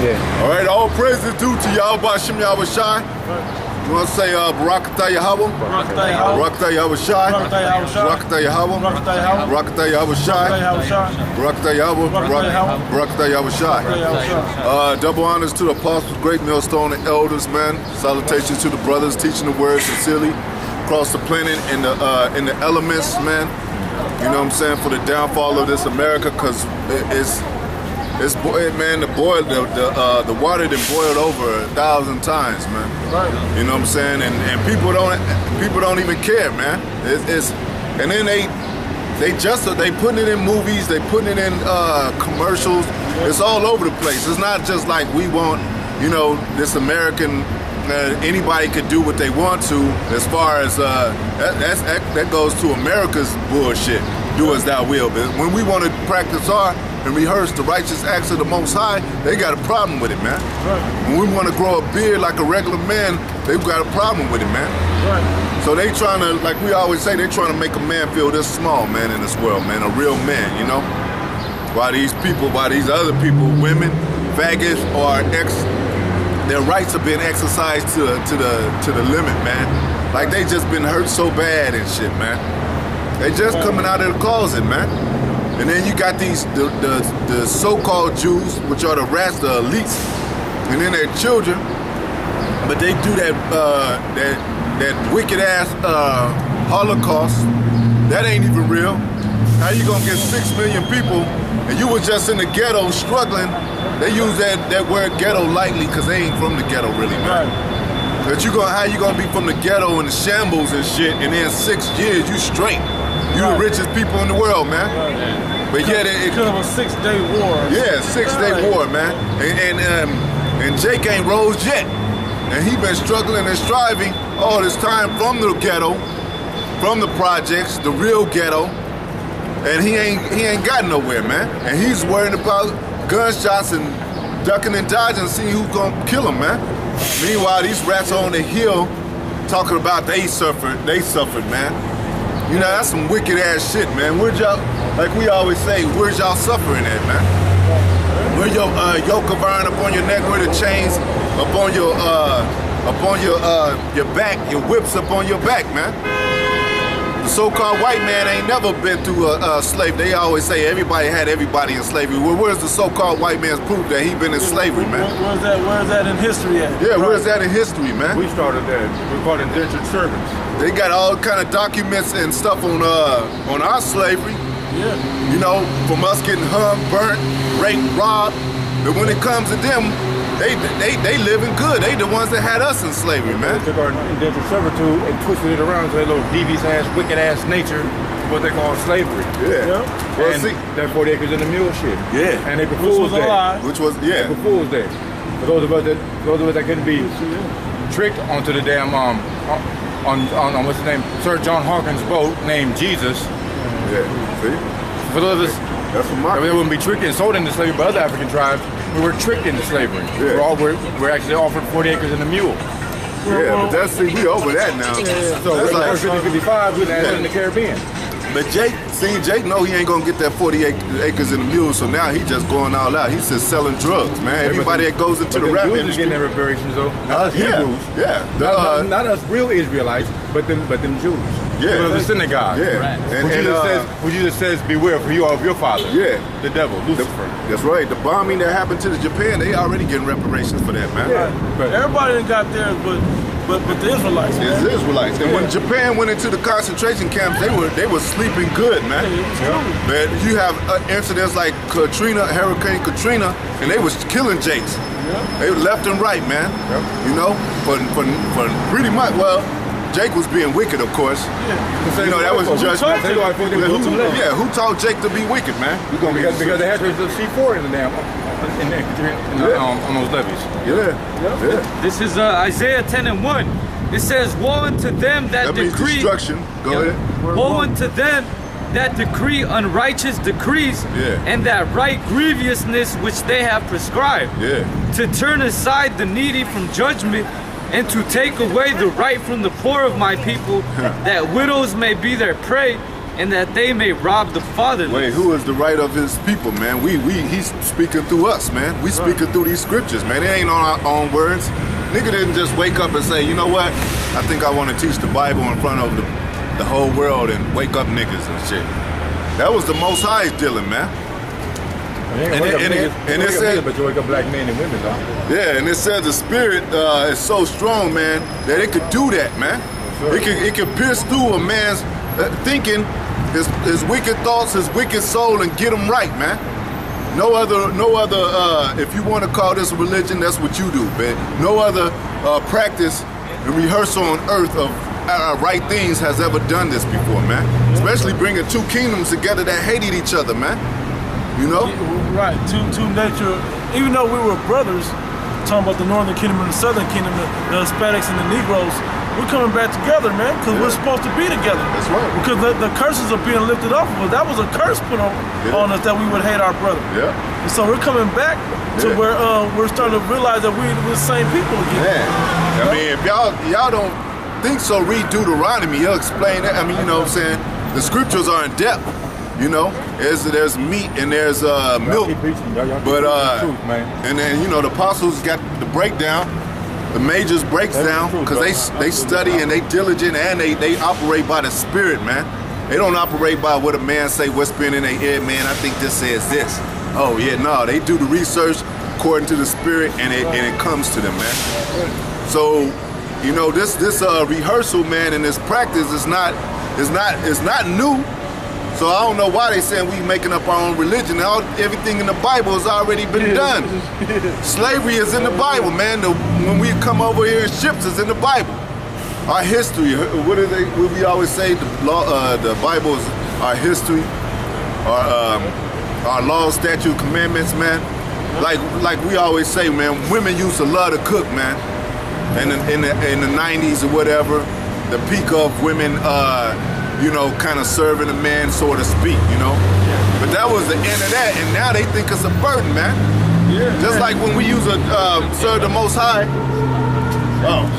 Yeah. All right, all praises due to Yahweh Shem Yahweh Shai. You want to say Barakatah Yahweh? Barakatah Yahweh Shai. Barakatah Yahweh. Barakatah Yahweh Shai. Barakatah Yahweh. Barakatah Yahweh Shai. Double honors to the apostles, great millstone, and elders, man. Salutations to the brothers teaching the word sincerely across the planet in the elements, man. You know what I'm saying, for the downfall of this America, because it's man, the water done boiled over 1,000 times, man. Right. You know what I'm saying, and people don't even care, man. And then they putting it in movies, they putting it in commercials. It's all over the place. It's not just like we want, you know, this American. Anybody could do what they want to, as far as that goes to America's bullshit. Do as thou will. But when we want to practice and rehearse the righteous acts of the Most High, they got a problem with it, man. Right. When we want to grow a beard like a regular man, they've got a problem with it, man. Right. So they trying to, like we always say, they trying to make a man feel this small, man, in this world, man, a real man, you know. While these other people, women, faggots, or their rights are being exercised to the limit, man. Like they just been hurt so bad and shit, man. They just coming out of the closet, man. And then you got the so-called Jews, which are the rats, the elites, and then their children. But they do that wicked ass Holocaust. That ain't even real. How you gonna get 6 million people and you was just in the ghetto struggling? They use that word ghetto lightly because they ain't from the ghetto really, man. But how you gonna be from the ghetto and the shambles and shit, and then 6 years you straight? You the richest people in the world, man. But yeah, it could have a 6-day war. Yeah, 6-day war, man. And Jake ain't rose yet, and he been struggling and striving all this time from the ghetto, from the projects, the real ghetto, and he ain't got nowhere, man. And he's worried about gunshots and ducking and dodging, seeing who's gonna kill him, man. Meanwhile, these rats are on the hill talking about they suffered, man. You know, that's some wicked ass shit, man. Where'd y'all, like we always say, where's y'all suffering at, man? Where your yoke of iron up on your neck, where the chains up on your back, your whips up on your back, man. The so-called white man ain't never been through a slave. They always say everybody had everybody in slavery. Well, where's the so-called white man's proof that he been in slavery, man? Where's that in history at? Yeah, where's that in history, man? We started that. We called indentured servants. They got all kind of documents and stuff on our slavery. Yeah. You know, from us getting hung, burnt, raped, robbed. But when it comes to them, they living good. They the ones that had us in slavery, man. They took our indentured servitude and twisted it around to that little devious ass, wicked ass nature, what they call slavery. Yeah. Well, and that 40 acres and a mule shit. Yeah. And April Fool's Day. Which was, yeah. April Fool's Day. For those of us that couldn't be tricked onto the damn on what's his name, Sir John Hawkins' boat named Jesus. Yeah. See. For those of us they wouldn't be tricked and sold into slavery by other African tribes, we were tricked into slavery. Yeah. We're actually offered 40 acres and a mule. Yeah, but that's, we over that now. Yeah. So that's like 50-55, we landed in the Caribbean. But Jake know he ain't gonna get that 40 acres and a mule, so now he just going all out. He's just selling drugs, man. Everybody that goes into the rap industry getting their reparations though. Not us Hebrews. Yeah. Not us real Israelites, but them Jews. Yeah. The synagogue. Yeah. Right. Which Jesus says, beware, for you are of your father. Yeah. The devil, Lucifer. That's right. The bombing that happened to the Japan, they already getting reparations for that, man. Yeah. But everybody done got theirs, but the Israelites. It's the Israelites. And when Japan went into the concentration camps, they were sleeping good, man. But you have incidents like Hurricane Katrina, and they was killing Jakes. They were left and right, man. You know, for pretty much, well, Jake was being wicked, of course. Yeah. You know, that was judgment. Who taught Jake to be wicked, man? Because they had to C4 in the damn on those levees. Yeah. This is Isaiah 10:1. It says, "Woe unto them that decree destruction." Go ahead. Woe unto them that decree unrighteous decrees, and that right grievousness which they have prescribed, to turn aside the needy from judgment, and to take away the right from the poor of my people, that widows may be their prey, and that they may rob the fatherless. Wait, who is the right of his people, man? He's speaking through us, man. We speaking through these scriptures, man. It ain't on our own words. Nigga didn't just wake up and say, you know what? I think I want to teach the Bible in front of the whole world and wake up niggas and shit. That was the Most High's dealing, man. And it said, but you wake up black men and women, huh? Yeah, and it says the spirit is so strong, man, that it could do that, man. It can pierce through a man's thinking, his wicked thoughts, his wicked soul, and get him right, man. No other. If you want to call this a religion, that's what you do, man. No other practice and rehearsal on earth of right things has ever done this before, man. Especially bringing two kingdoms together that hated each other, man. You know? Right. Two nature. Even though we were brothers, talking about the Northern Kingdom and the Southern Kingdom, the Hispanics and the Negroes, we're coming back together, man, because we're supposed to be together. That's right. Because the curses are being lifted off of us. That was a curse put on us that we would hate our brother. Yeah. And so we're coming back to where we're starting to realize that we're the same people again. Yeah. I mean, if y'all don't think so, read Deuteronomy. He'll explain that. I mean, you know what I'm saying? The scriptures are in depth. You know, there's meat and there's milk. But and then you know the apostles got the breakdown. The majors breaks down because they study and they diligent and they operate by the spirit, man. They don't operate by what a man say, what's been in their head, man. I think this says this. Oh yeah, no, they do the research according to the spirit and it comes to them, man. So, you know, this rehearsal, man, and this practice is not new. So I don't know why they saying we making up our own religion. Everything in the Bible has already been done. Slavery is in the Bible, man. When we come over here in ships, is in the Bible. Our history, what we always say, the Bible is our history, our laws, statutes, commandments, man. Like we always say, man, women used to love to cook, man. And in the 90s or whatever, the peak of women, you know, kind of serving a man, so to speak, you know. But that was the end of that, and now they think it's a burden, man. Yeah. Just like when we used to serve the Most High. Oh.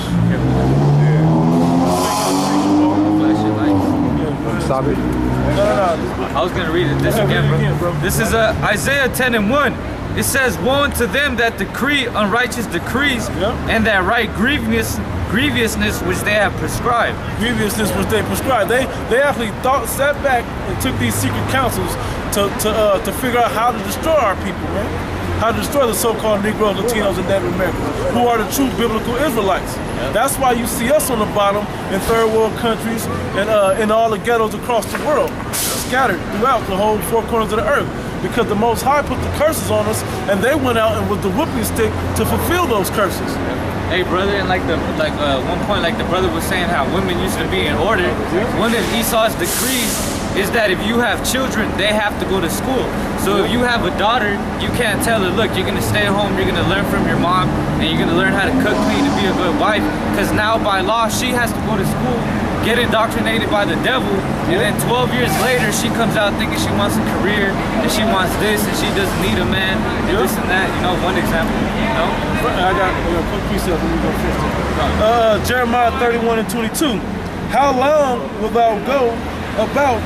Stop it. No. I was gonna read this again, bro. This is Isaiah 10:1. It says, "Woe unto them that decree unrighteous decrees, and that write grievousness which they have prescribed." Grievousness which they prescribed. They actually sat back and took these secret councils to figure out how to destroy our people, man. How to destroy the so-called Negroes, Latinos, and Native Americans, who are the true biblical Israelites. That's why you see us on the bottom in third world countries and in all the ghettos across the world, scattered throughout the whole four corners of the earth. Because the Most High put the curses on us, and they went out and with the whooping stick to fulfill those curses. Hey, brother, and one point, like the brother was saying how women used to be in order. One of Esau's decrees is that if you have children, they have to go to school. So if you have a daughter, you can't tell her, look, you're gonna stay home, you're gonna learn from your mom, and you're gonna learn how to cook, clean, and be a good wife. Because now by law, she has to go to school, get indoctrinated by the devil, and then 12 years later, she comes out thinking she wants a career, and she wants this, and she doesn't need a man, and this and that. You know, one example, you know? I got a quick precept when we go 15. Jeremiah 31:22. How long wilt thou go about,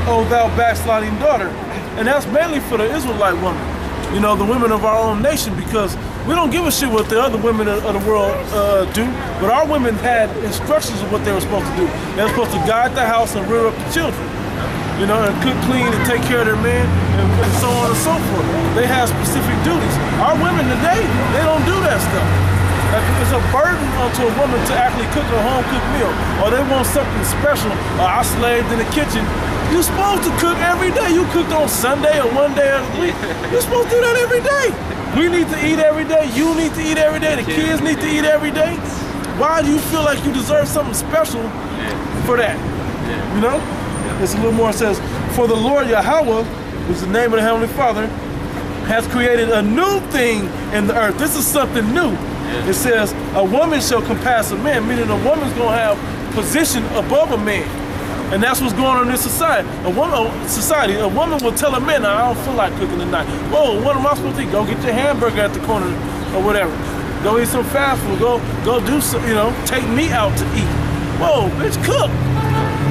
O thou backsliding daughter? And that's mainly for the Israelite woman. You know, the women of our own nation, because we don't give a shit what the other women of the world do, but our women had instructions of what they were supposed to do. They were supposed to guide the house and rear up the children, you know, and cook, clean, and take care of their men, and so on and so forth. They have specific duties. Our women today, they don't do that stuff. It's a burden onto a woman to actually cook a home-cooked meal, or they want something special, or I slaved in the kitchen. You're supposed to cook every day. You cooked on Sunday or one day of the week. You're supposed to do that every day. We need to eat every day. You need to eat every day. The kids need to eat every day. Why do you feel like you deserve something special for that? You know? It's a little more. It says, "For the Lord Yahweh," which is the name of the Heavenly Father, "has created a new thing in the earth." This is something new. It says, "A woman shall compass a man," meaning a woman's going to have position above a man. And that's what's going on in this society. A woman will tell a man, "I don't feel like cooking tonight." Whoa, what am I supposed to eat? Go get your hamburger at the corner or whatever. Go eat some fast food. Go do some, you know, take me out to eat. Whoa, bitch, cook.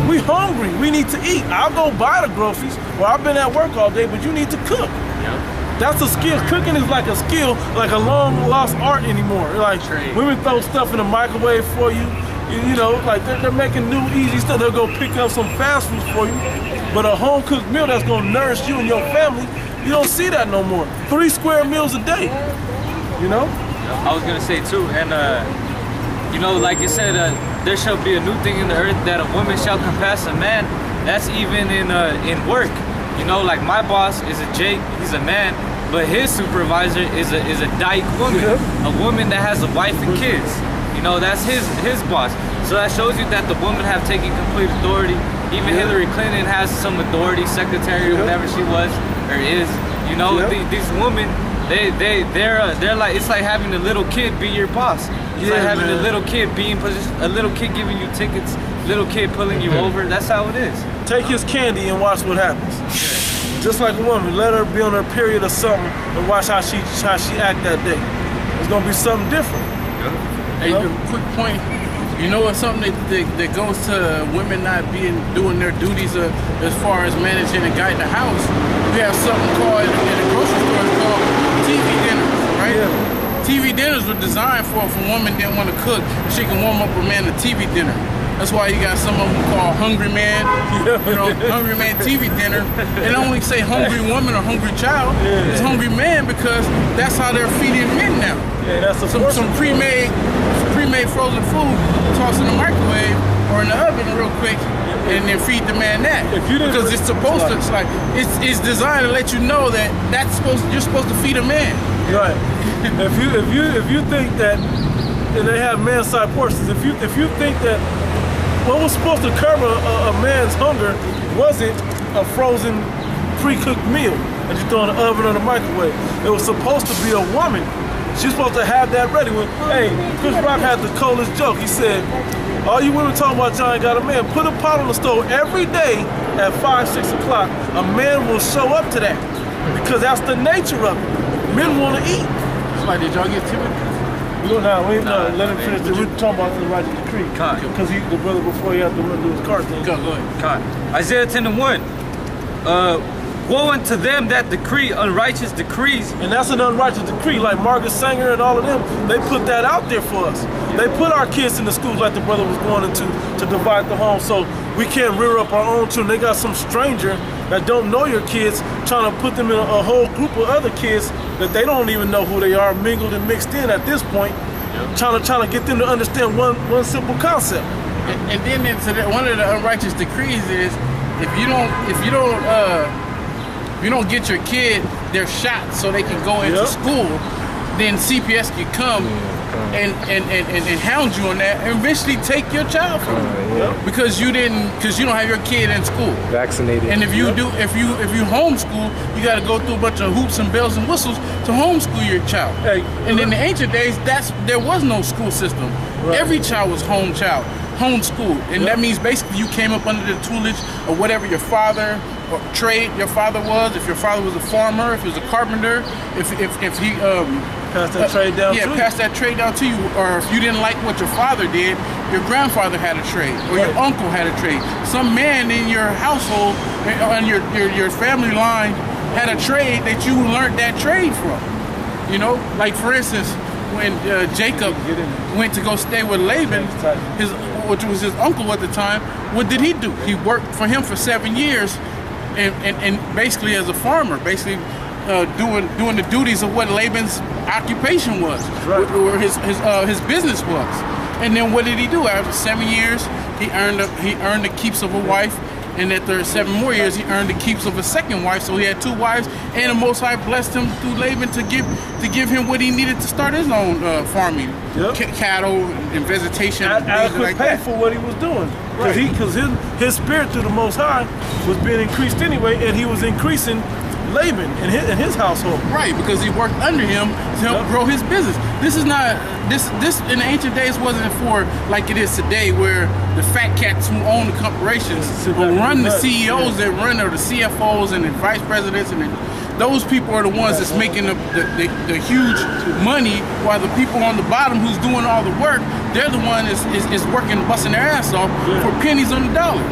We hungry. We need to eat. I'll go buy the groceries. Well, I've been at work all day, but you need to cook. Yep. That's a skill. Cooking is like a skill, like a long lost art anymore. Like women throw stuff in the microwave for you. You know, like they're making new easy stuff. They'll go pick up some fast food for you. But a home cooked meal that's gonna nourish you and your family, you don't see that no more. 3 square meals a day. You know? I was gonna say too, and you know, like you said, there shall be a new thing in the earth that a woman shall compass a man. That's even in work. You know, like my boss is a Jake, he's a man, but his supervisor is a dyke woman, a woman that has a wife and kids. You know, that's his boss. So that shows you that the women have taken complete authority. Even Hillary Clinton has some authority, secretary or whatever she was or is. You know, these women, they're like, it's like having a little kid be your boss. It's like having a little kid being a little kid giving you tickets, little kid pulling you over. That's how it is. Take his candy and watch what happens. Just like a woman, let her be on her period or something and watch how she act that day. It's gonna be something different. Hey, quick point. You know what's something that goes to women not doing their duties as far as managing and guiding the house? We have something called in the grocery store called TV dinners, right? Yeah. TV dinners were designed for if a woman didn't want to cook, she can warm up a man a TV dinner. That's why you got some of them called Hungry Man, you know, Hungry Man TV dinner. They don't only say hungry woman or hungry child. It's Hungry Man because that's how they're feeding men now. Yeah, that's some pre-made frozen food, toss in the microwave or in the oven real quick, and then feed the man that. Because it's supposed to, it's designed to let you know that you're supposed to feed a man. Right. if you think that, and they have man-side portions. If you think that what was supposed to curb a man's hunger wasn't a frozen, pre-cooked meal that you throw in the oven or the microwave. It was supposed to be a woman. She's supposed to have that ready. Hey, Chris Rock had the coldest joke. He said, all you women talking about John got a man, put a pot on the stove every day at 5, 6 o'clock. A man will show up to that because that's the nature of it. Men want to eat. It's like, did y'all get Timothy? Let him finish. We're talking about the righteous decree. Because the brother before he had to run do his car thing. Go ahead. Isaiah 10:1. Woe unto them that decree unrighteous decrees. And that's an unrighteous decree. Like Margaret Sanger and all of them, they put that out there for us. They put our kids in the schools like the brother was going into to divide the home so we can't rear up our own children. They got some stranger that don't know your kids trying to put them in a whole group of other kids that they don't even know who they are, mingled and mixed in at this point, trying to get them to understand one simple concept. And then one of the unrighteous decrees is if you don't get your kid their shot so they can go into school, then CPS can come and hound you on that and eventually take your child from you because you don't have your kid in school vaccinated. And if you homeschool, you got to go through a bunch of hoops and bells and whistles to homeschool your child. And in the ancient days, there was no school system. Every child was homeschooled, and that means basically you came up under the tutelage of whatever your father or trade your father was. If your father was a farmer, if he was a carpenter, if he pass that trade down to you. Pass that trade down to you. Or if you didn't like what your father did, your grandfather had a trade, or your uncle had a trade. Some man in your household, on your family line, had a trade that you learned that trade from. You know, like for instance, when Jacob went to go stay with Laban, which was his uncle at the time, what did he do? He worked for him for 7 years, and basically as a farmer, doing the duties of what Laban's occupation was, or his business was. And then what did he do? After 7 years, he earned the keeps of a wife, and after 7 more years, he earned the keeps of a second wife. So he had 2 wives, and the Most High blessed him through Laban to give him what he needed to start his own farming, cattle and vegetation, adequate like pay that. for what he was doing. Because his spirit through the Most High was being increased anyway, and he was increasing Laban and his household. Right, because he worked under him to help grow his business. This is not this in the ancient days wasn't for like it is today, where the fat cats who own the corporations will run the CEOs that run, or the CFOs and the vice presidents, and those people are the ones that's making the huge money, while the people on the bottom who's doing all the work, they're the one is working, busting their ass off for pennies on the dollar.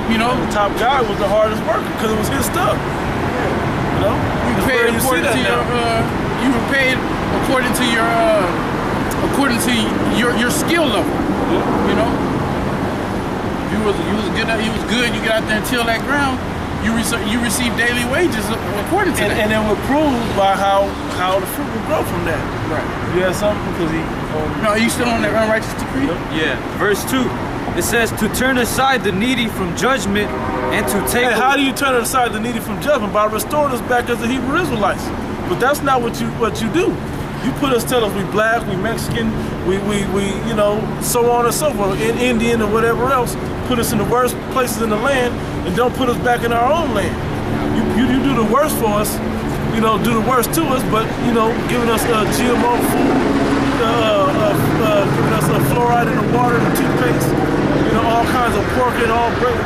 You know, the top guy was the hardest worker because it was his stuff. You know, you paid according to your you were paid according to your skill level. You know, you was good. You get out there and till that ground. You receive daily wages according to that. And it was proved by how the fruit would grow from that. Right. You had something because he. No, are you still on that unrighteous decree? Yeah. Verse 2. It says to turn aside the needy from judgment and to take. Hey, how do you turn aside the needy from judgment? By restoring us back as the Hebrew Israelites. But that's not what you do. You tell us we black, we Mexican, we you know, so on and so forth, in Indian or whatever else, put us in the worst places in the land and don't put us back in our own land. You do the worst for us, you know, do the worst to us, but, you know, giving us GMO food, giving us fluoride in the water, the toothpaste, you know, all kinds of pork and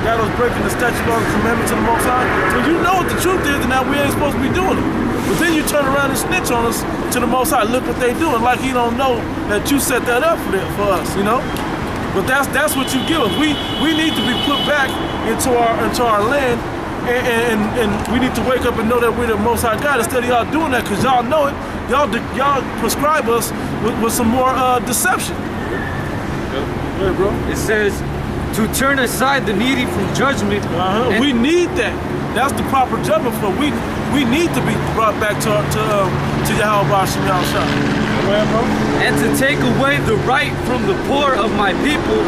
got us breaking the statute of the commandments of the Most High. So you know what the truth is, and now we ain't supposed to be doing it. But then you turn around and snitch on us to the Most High. Look what they doing, like he don't know that you set that up for us, you know. But that's what you give us. We need to be put back into our land, and we need to wake up and know that we're the Most High God. Instead of y'all doing that, because y'all know it, y'all prescribe us with some more deception. Yeah, bro. It says to turn aside the needy from judgment. We need that. That's the proper judgment for we need to be brought back to Yahweh Shem Yahushua. And to take away the right from the poor of my people,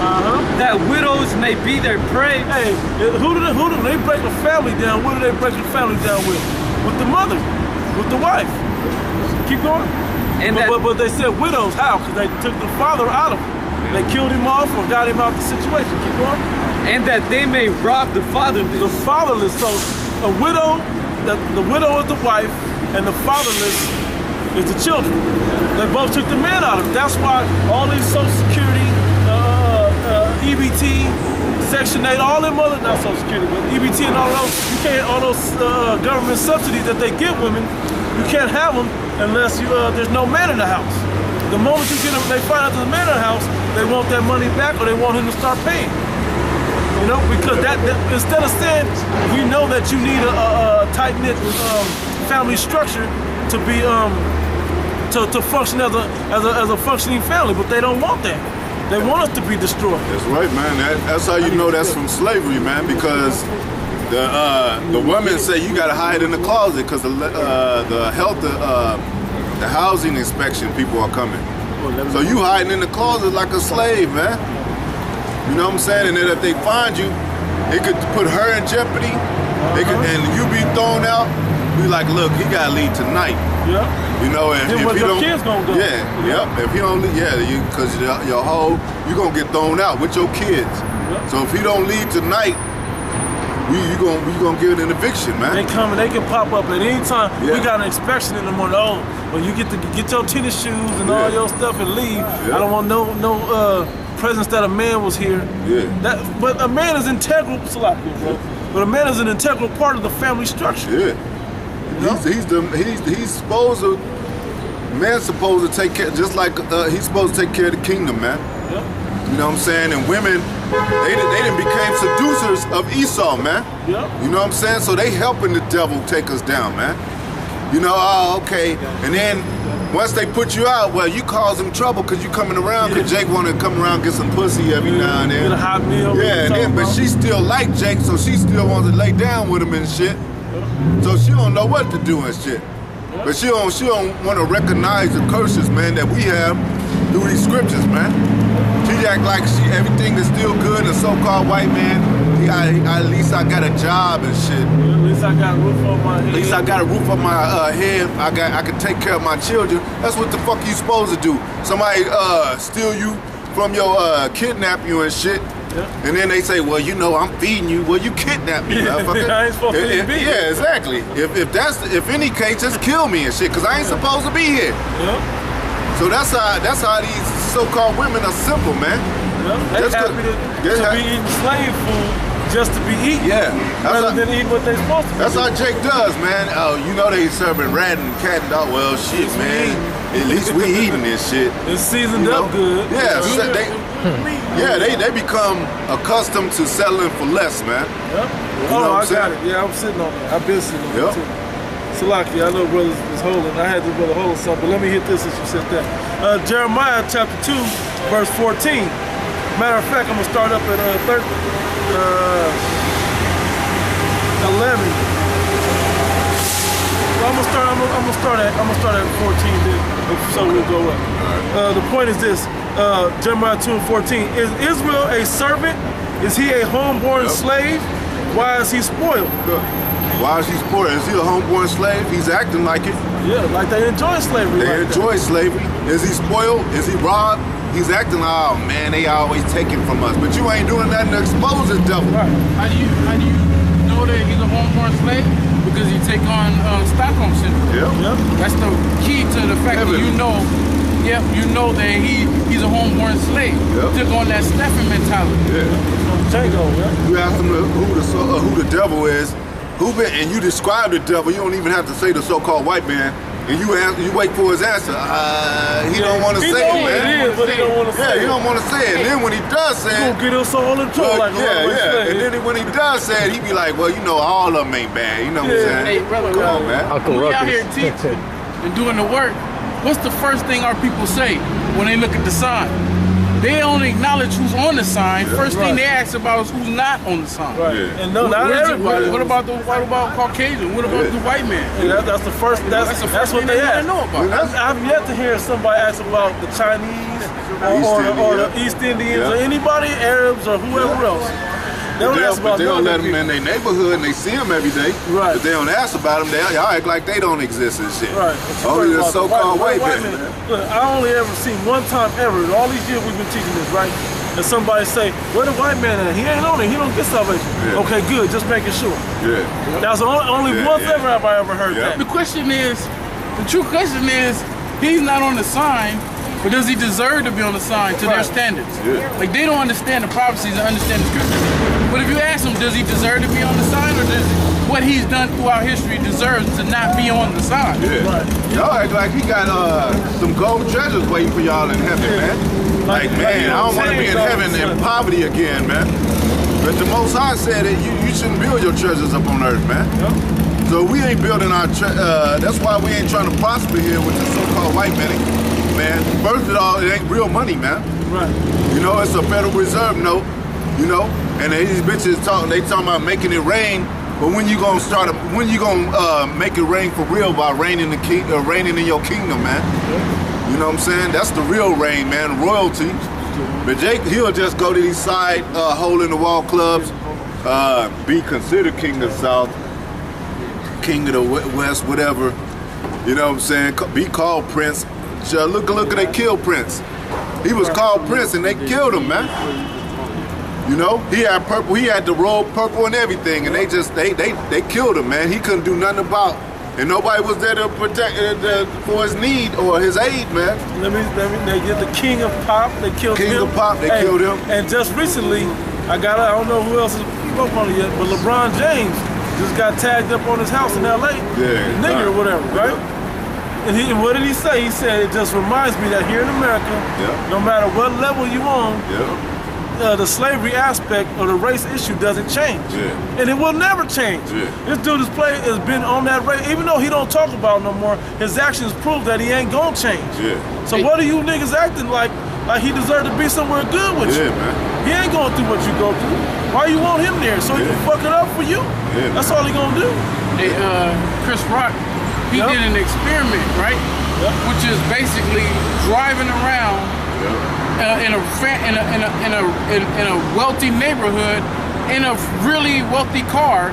that widows may be their prey. Hey, who do they break a family down? What do they break the family down with? With the mother, with the wife. Keep going. And but they said widows. How? Because they took the father out of him. They killed him off or got him out the situation. Keep going. And that they may rob the fatherless. The fatherless. So a widow, the widow is the wife, and the fatherless is the children. They both took the man out of it. That's why all these Social Security, EBT, Section 8, all them other, not Social Security, but EBT and all those government subsidies that they give women, you can't have them unless there's no man in the house. The moment you get them, they find out there's a man in the house, they want that money back or they want him to start paying. You know, because that instead of saying, we know that you need a tight-knit family structure to be to function as a functioning family, but they don't want that. They want us to be destroyed. That's right, man. That's how you know that's from slavery, man. Because the women say you gotta hide in the closet because the housing inspection people are coming. So you hiding in the closet like a slave, man. You know what I'm saying? And then if they find you, it could put her in jeopardy. And you be thrown out. Be like, look, he gotta leave tonight. Yeah. You know, and if what you don't, kids gonna go. If he don't, because your whole, you gonna get thrown out with your kids. Yep. So if he don't leave tonight, you gonna get an eviction, man. They come and they can pop up at any time. Yeah. We got an inspection in the morning. Oh, well, you get to get your tennis shoes and all your stuff and leave. Yeah. I don't want no presence that a man was here. Yeah. But a man is integral. Bro. But a man is an integral part of the family structure. Yeah. He's supposed to. Man's supposed to take care, just like he's supposed to take care of the kingdom, man. Yep. You know what I'm saying? And women, they done became seducers of Esau, man. Yep. You know what I'm saying? So they helping the devil take us down, man. You know, oh, okay. And then once they put you out, well, you cause them trouble because you coming around because Jake want to come around and get some pussy every now and then. Get a hot meal. Yeah, and then, but she still like Jake, so she still wants to lay down with him and shit. So she don't know what to do and shit. But she don't want to recognize the curses, man, that we have through these scriptures, man. She act like everything is still good, and the so-called white man, at least I got a job and shit. At least I got a roof on my head. At least I got a roof on my head. I can take care of my children. That's what the fuck you supposed to do. Somebody steal you from your kidnap you and shit. Yeah. And then they say, well, you know, I'm feeding you. Well, you kidnapped me, motherfucker. I ain't supposed to be here. Yeah, exactly. If any case, just kill me and shit, because I ain't supposed to be here. Yeah. So that's how these so-called women are simple, man. Yeah. They're happy to be eating slave food just to be eaten. Yeah. Rather than eat what they're supposed to. That's how Jake does, man. Oh, you know they serving rat and cat and dog. Well, shit, man. At least we eating this shit. It's seasoned up good. Yeah. Yeah, they become accustomed to settling for less, man. Yep. You know what I'm got saying? it. Yeah, I'm sitting on that. I've been sitting on Yep. it too. Salaki, I know brothers is holding. I had this brother hold something, but let me hit this since you said that. Jeremiah chapter 2, verse 14. Matter of fact, I'm gonna start up at 11. Well, I'm gonna start at 14 then, so we'll go up. The point is this: Jeremiah 2 and 14. Is Israel a servant? Is he a homeborn slave? Why is he spoiled? Why is he spoiled? Is he a homeborn slave? He's acting like it. Yeah, like they enjoy slavery. They enjoy slavery. Is he spoiled? Is he robbed? He's acting like, oh man, they always taking from us. But you ain't doing nothing to expose the devil. Right. How do you know that he's a homeborn slave? Because he take on Stockholm syndrome. Yeah. That's the key to the fact that you know that he's a homeborn slave. Yep. Took on that Stephen mentality. Yeah. Django, yeah. You ask him who the devil is, and you describe the devil. You don't even have to say the so-called white man. And you wait for his answer. He don't want to say it, man. It is, but he don't want to say it. Yeah, he don't want to say it. And then when he does say it, gonna get us all in trouble. well, and then when he does say it, he be like, well, you know, all of them ain't bad. You know what I'm saying? Hey, brother, come on, man. We out here teaching and doing the work. What's the first thing our people say when they look at the sign? They only acknowledge who's on the sign. First thing they ask about is who's not on the sign. Right. Yeah. And no, not everybody. What about Caucasian? What about the white man? Yeah, that's the first. That's what thing they want ask. to know about. I've yet to hear somebody ask about the Chinese or the East Indians or anybody, Arabs or whoever else. They don't ask about they don't let them in their neighborhood and they see them every day. Right. But they don't ask about them. Y'all act like they don't exist and shit. Right. Only the so-called white man. Look, I only ever seen one time ever in all these years we've been teaching this, right? And somebody say, where the white man at? He ain't on it. He don't get salvation. Yeah. Okay, good. Just making sure. Yeah. That's only once ever have I ever heard that. The true question is, he's not on the sign, but does he deserve to be on the sign to their standards? Yeah. Like, they don't understand the prophecies and understand the scriptures. But if you ask him, does he deserve to be on the sign, or does what he's done throughout history deserves to not be on the sign? Yeah. Right. Y'all act like he got some gold treasures waiting for y'all in heaven, man. Like, man, I don't want to be in heaven in poverty again, man. But the Most High said that you shouldn't build your treasures up on earth, man. Yep. So we ain't building our that's why we ain't trying to prosper here with the so-called white man. First of all, it ain't real money, man. Right. You know, it's a Federal Reserve note, you know, and these bitches talking about making it rain. But when you gonna make it rain for real by reigning in your kingdom, man? You know what I'm saying? That's the real reign, man. Royalty. But Jake, he'll just go to these side hole in the wall clubs, be considered king of the South, king of the West, whatever. You know what I'm saying? Be called Prince. Look at they killed Prince. He was called Prince and they killed him, man. You know, he had purple, he had the robe purple and everything, and they killed him, man. He couldn't do nothing about it. And nobody was there to protect for his need or his aid, man. They get the king of pop, they killed him. King of pop, they killed him. And just recently, I don't know who else spoke on it yet, but LeBron James just got tagged up on his house in LA. Yeah. Nigger or whatever, right? And what did he say? He said, it just reminds me that here in America, no matter what level you on, the slavery aspect or the race issue doesn't change. And it will never change. This dude has been on that race, even though he don't talk about it no more, his actions prove that he ain't gonna change. So what are you niggas acting like he deserved to be somewhere good with you? Man. He ain't going through what you go through. Why you want him there? So he can fuck it up for you? That's all he gonna do. Hey, Chris Rock, he did an experiment, right? Which is basically driving around in a wealthy neighborhood in a really wealthy car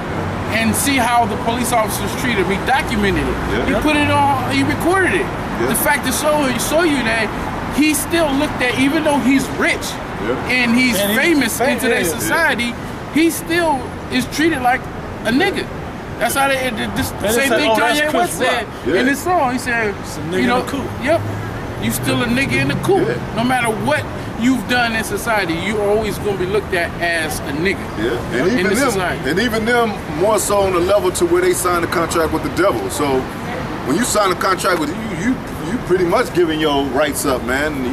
and see how the police officers treat him. He documented it. He put it on. He recorded it. The fact to show you that he still looked at, even though he's rich and he's famous in today's society, he still is treated like a nigga. That's how the same thing Kanye West said in his song. He said, you know, you still a nigga in the coop. No matter what you've done in society, you're always going to be looked at as a nigga in this society. And even them more so on the level to where they sign a contract with the devil. So when you sign a contract with you you pretty much giving your rights up, man.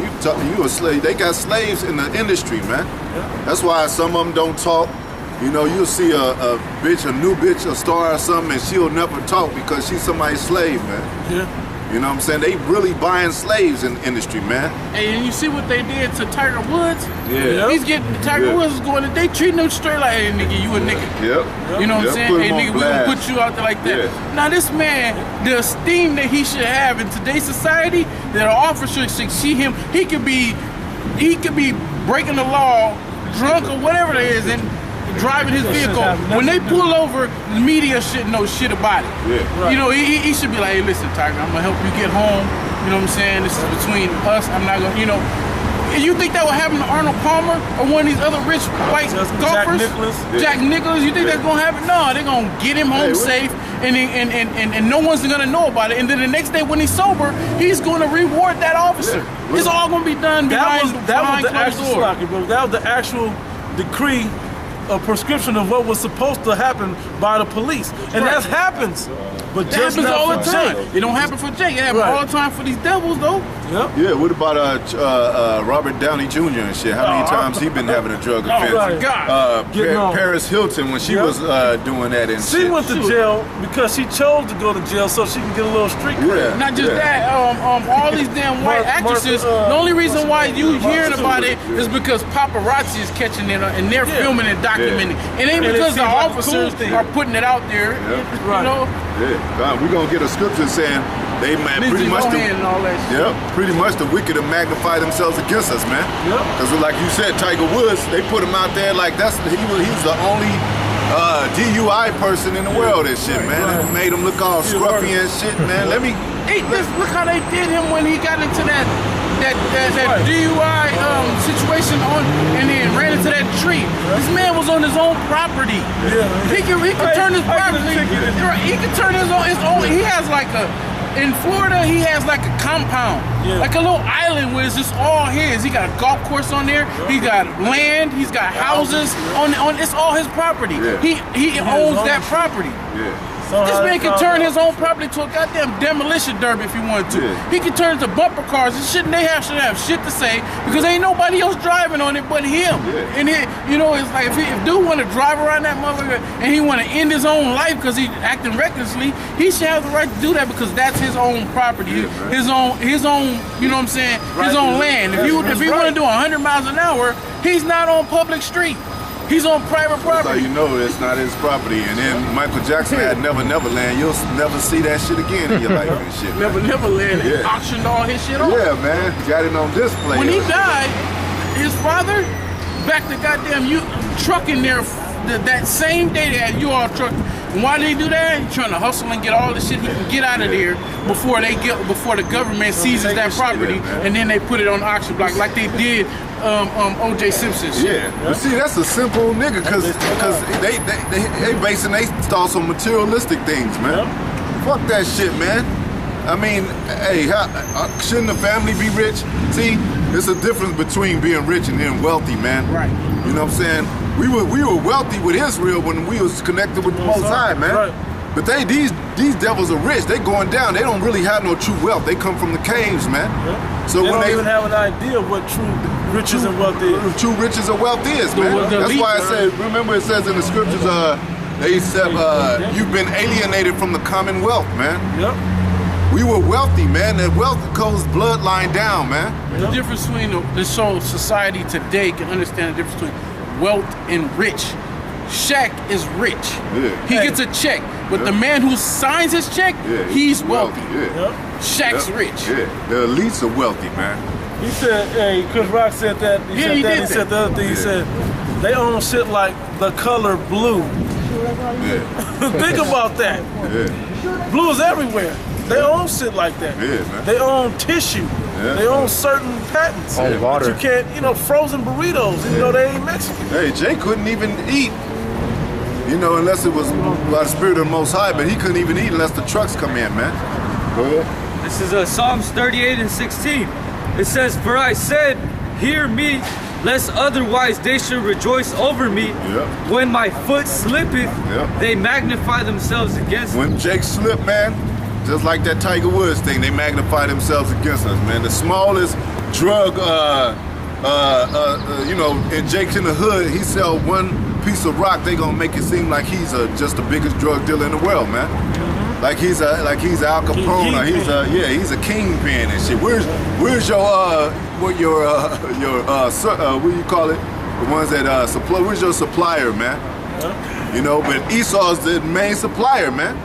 You a slave. They got slaves in the industry, man. Yeah. That's why some of them don't talk. You know, you'll see a bitch, a new bitch, a star or something, and she'll never talk because she's somebody's slave, man. Yeah. You know what I'm saying? They really buying slaves in the industry, man. Hey, and you see what they did to Tiger Woods? Yeah. He's getting, Tiger Woods is going, they treating him straight like, hey, nigga, you a nigga. Yep. You know what I'm saying? Hey, nigga, we gonna put you out there like that. Yeah. Now, this man, the esteem that he should have in today's society, that an officer should see him, he could be breaking the law, drunk or whatever it is, and driving his vehicle. When they pull over, the media shouldn't know shit about it. Yeah. Right. You know, he should be like, hey, listen, Tiger, I'm gonna help you get home. You know what I'm saying? This is between us. I'm not gonna, you know. You think that would happen to Arnold Palmer or one of these other rich white golfers? Jack Nicklaus. You think that's gonna happen? No, they're gonna get him home safe, and no one's gonna know about it. And then the next day when he's sober, he's gonna reward that officer. It's all gonna be done behind closed doors. That was the actual decree, a prescription of what was supposed to happen by the police, and that happens. But that happens all the time. It don't happen for Jake. It happens all the time for these devils, though. Yep. Yeah. What about Robert Downey Jr. and shit? How many times he been having a drug offense? Oh my God. Paris Hilton when she was doing that and shit. She went to jail because she chose to go to jail so she can get a little street cred. Not just that. All these damn white actresses. The only reason why you hearing about it is because paparazzi is catching it and they're filming and documenting. It ain't because the officers are putting it out there. You know. Yeah, we're gonna get a scripture saying they pretty much pretty much the wicked have magnified themselves against us, man. Because like you said, Tiger Woods, they put him out there like he's the only DUI person in the world and shit, man. It made him look all scruffy and shit, man. Look how they did him when he got into that DUI situation and then ran into that tree. This man was on his own property. He could turn his property. He could turn his own. He has like in Florida, he has like a compound, like a little island where it's just all his. He got a golf course on there. He got land. He's got houses on. It's all his property. He owns that property. This man can turn his own property to a goddamn demolition derby if he wanted to. He can turn it to bumper cars and shit, and they should have shit to say because ain't nobody else driving on it but him. And it's like if dude want to drive around that motherfucker and he want to end his own life because he's acting recklessly, he should have the right to do that because that's his own property, his own. You know what I'm saying? His own land. If he want to do 100 miles an hour, he's not on public street. He's on private property. That's how you know it's not his property. And then Michael Jackson had Never Never Land. You'll never see that shit again in your life and shit. Never Never Land. He auctioned all his shit off. Yeah, man. Got it on display. When he died, his father backed the goddamn truck in there that same day that U-Haul truck. And why did he do that? He's trying to hustle and get all the shit he can get out of there before the government seizes that property, and then they put it on the auction block like they did O.J. Simpson shit. But see, that's a simple nigga because they basing their thoughts on materialistic things, man. Fuck that shit, man. I mean, hey, shouldn't the family be rich? See, there's a difference between being rich and being wealthy, man. Right. You know what I'm saying? We were wealthy with Israel when we was connected with the Most High, man. Right. But these devils are rich. They going down. They don't really have no true wealth. They come from the caves, man. So they don't even have an idea of what true riches and wealth is. True riches and wealth is, man. That's why I said, remember it says in the scriptures, they said you've been alienated from the commonwealth, man. We were wealthy, man. That wealth goes bloodline down, man. The difference between this whole society today can understand the difference between wealth and rich. Shaq is rich. He gets a check, but the man who signs his check, he's wealthy. Shaq's rich. The elites are wealthy, man. He said, Chris Rock said that. He said the other thing. He said they own shit like the color blue. Think about that. Blue is everywhere. They own shit like that. Man. They own tissue. They own certain patents. Water. But you can't, frozen burritos, even though they ain't Mexican. Hey, Jay couldn't even eat, unless it was by the Spirit of the Most High, but he couldn't even eat unless the trucks come in, man. Go ahead. This is Psalms 38:16. It says, "For I said, hear me, lest otherwise they should rejoice over me. When my foot slippeth, they magnify themselves against me." When Jake slipped, man, just like that Tiger Woods thing, they magnify themselves against us, man. The smallest drug, you know, inject in the hood, he sell one piece of rock, they gonna make it seem like he's just the biggest drug dealer in the world, man. Like he's Al Capone, or he's a kingpin and shit. Where's your what do you call it? The ones that supply. Where's your supplier, man? You know, but Esau's the main supplier, man.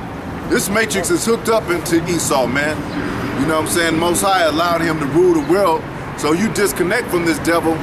This matrix is hooked up into Esau, man. You know what I'm saying? Most High allowed him to rule the world, so you disconnect from this devil.